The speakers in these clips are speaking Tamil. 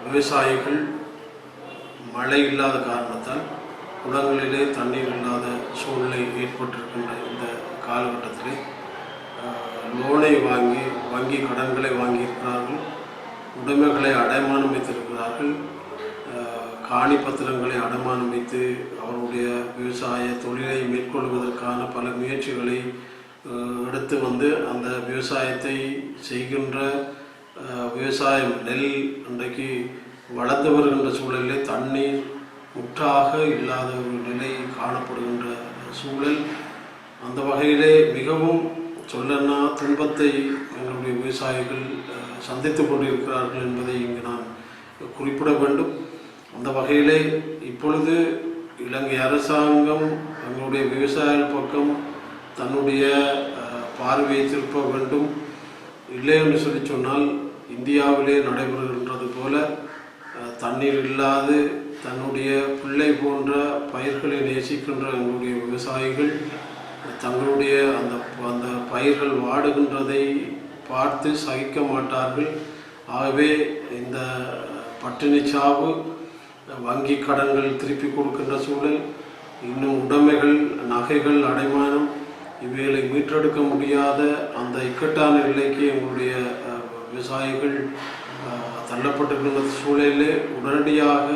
விவசாயிகள் மழை இல்லாத காரணத்தால் குளங்களிலே தண்ணீர் இல்லாத சூழ்நிலை ஏற்பட்டிருக்கின்ற இந்த காலகட்டத்திலே லோனை வாங்கி வங்கி கடன்களை வாங்கியிருக்கிறார்கள், உடைமைகளை அடைமானம் வைத்திருக்கிறார்கள், காணி பத்திரங்களை அடைமானம் வைத்து அவருடைய விவசாய தொழிலை மேற்கொள்வதற்கான பல முயற்சிகளை எடுத்து வந்து அந்த விவசாயத்தை செய்கின்ற விவசாயம் நெல் இன்றைக்கு வளர்ந்து வருகின்ற சூழலிலே தண்ணீர் முற்றாக இல்லாத ஒரு நிலை காணப்படுகின்ற சூழல். அந்த வகையிலே மிகவும் சொல்லனா துன்பத்தை எங்களுடைய விவசாயிகள் சந்தித்து கொண்டிருக்கிறார்கள் என்பதை இங்கு நான் குறிப்பிட வேண்டும். அந்த வகையிலே இப்பொழுது இலங்கை அரசாங்கம் எங்களுடைய விவசாயிகள் பக்கம் தன்னுடைய பார்வையை திருப்ப வேண்டும். இல்லை என்று சொல்லி சொன்னால் இந்தியாவிலே நடைபெறுகின்றது போல தண்ணீர் இல்லாது தன்னுடைய பிள்ளை போன்ற பயிர்களை நேசிக்கின்ற எங்களுடைய விவசாயிகள் தங்களுடைய அந்த பயிர்கள் வாடுகின்றதை பார்த்து சகிக்க மாட்டார்கள். ஆகவே இந்த பட்டினி சாவு, வங்கி கடன்கள் திருப்பி கொடுக்கின்ற சூழல், இன்னும் உடைமைகள் நகைகள் அடைமானம் இவைகளை மீட்டெடுக்க முடியாத அந்த இக்கட்டான நிலைக்கு எங்களுடைய விவசாயிகள் தள்ளப்பட்டிருக்கின்ற சூழலிலே உடனடியாக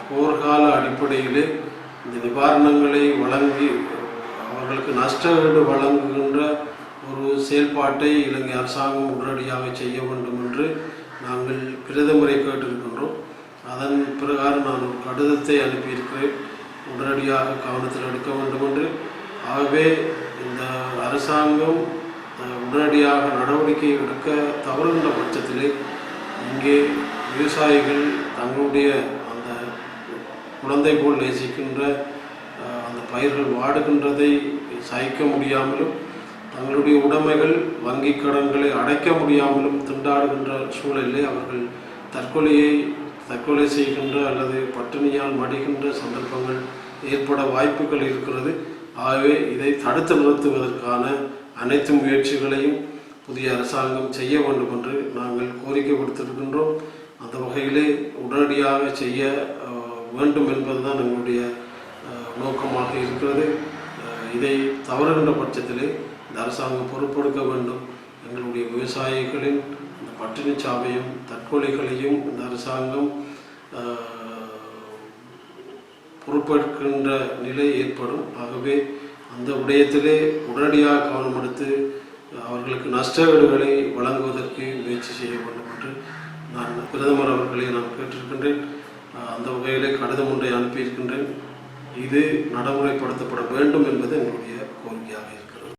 போர்க்கால அடிப்படையிலே இந்த நிவாரணங்களை வழங்கி அவர்களுக்கு நஷ்டஈடு வழங்குகின்ற ஒரு செயல்பாட்டை இலங்கை அரசாங்கம் உடனடியாக செய்ய வேண்டும் என்று நாங்கள் பிரதமரை கேட்டிருக்கின்றோம். அதன் பிரகாரம் நான் ஒரு கடிதத்தை அனுப்பியிருக்கிறேன், உடனடியாக கவனத்தில் எடுக்க வேண்டும் என்று. ஆகவே இந்த அரசாங்கம் உடனடியாக நடவடிக்கை எடுக்க தவறுகின்ற பட்சத்திலே இங்கே விவசாயிகள் தங்களுடைய அந்த குழந்தை போல் நேசிக்கின்ற அந்த பயிர்கள் வாடுகின்றதை சகிக்க முடியாமலும் தங்களுடைய உடைமைகள் வங்கி கடன்களை அடைக்க முடியாமலும் திண்டாடுகின்ற சூழலிலே அவர்கள் தற்கொலை செய்கின்ற அல்லது பட்டினியால் மடிகின்ற சந்தர்ப்பங்கள் ஏற்பட வாய்ப்புகள் இருக்கிறது. ஆகவே இதை தடுத்து நிறுத்துவதற்கான அனைத்து முயற்சிகளையும் புதிய அரசாங்கம் செய்ய வேண்டும் என்று நாங்கள் கோரிக்கை விடுத்திருக்கின்றோம். அந்த வகையிலே உடனடியாக செய்ய வேண்டும் என்பதுதான் எங்களுடைய நோக்கமாக இருக்கிறது. இதை தவறுகின்ற பட்சத்திலே இந்த அரசாங்கம் பொறுப்பெடுக்க வேண்டும். எங்களுடைய விவசாயிகளின் இந்த பட்டினி சாவையும் தற்கொலைகளையும் இந்த அரசாங்கம் பொறுப்பெடுக்கின்ற நிலை ஏற்படும். ஆகவே அந்த விடயத்திலே உடனடியாக கவனம் எடுத்து அவர்களுக்கு நஷ்டஈடுகளை வழங்குவதற்கு முயற்சி செய்ய வேண்டும் என்று நான் பிரதமர் அவர்களை நான் கேட்டிருக்கின்றேன். அந்த வகையிலே கடிதம் ஒன்றை அனுப்பியிருக்கின்றேன். இது நடைமுறைப்படுத்தப்பட வேண்டும் என்பது என்னுடைய கோரிக்கையாக இருக்கிறது.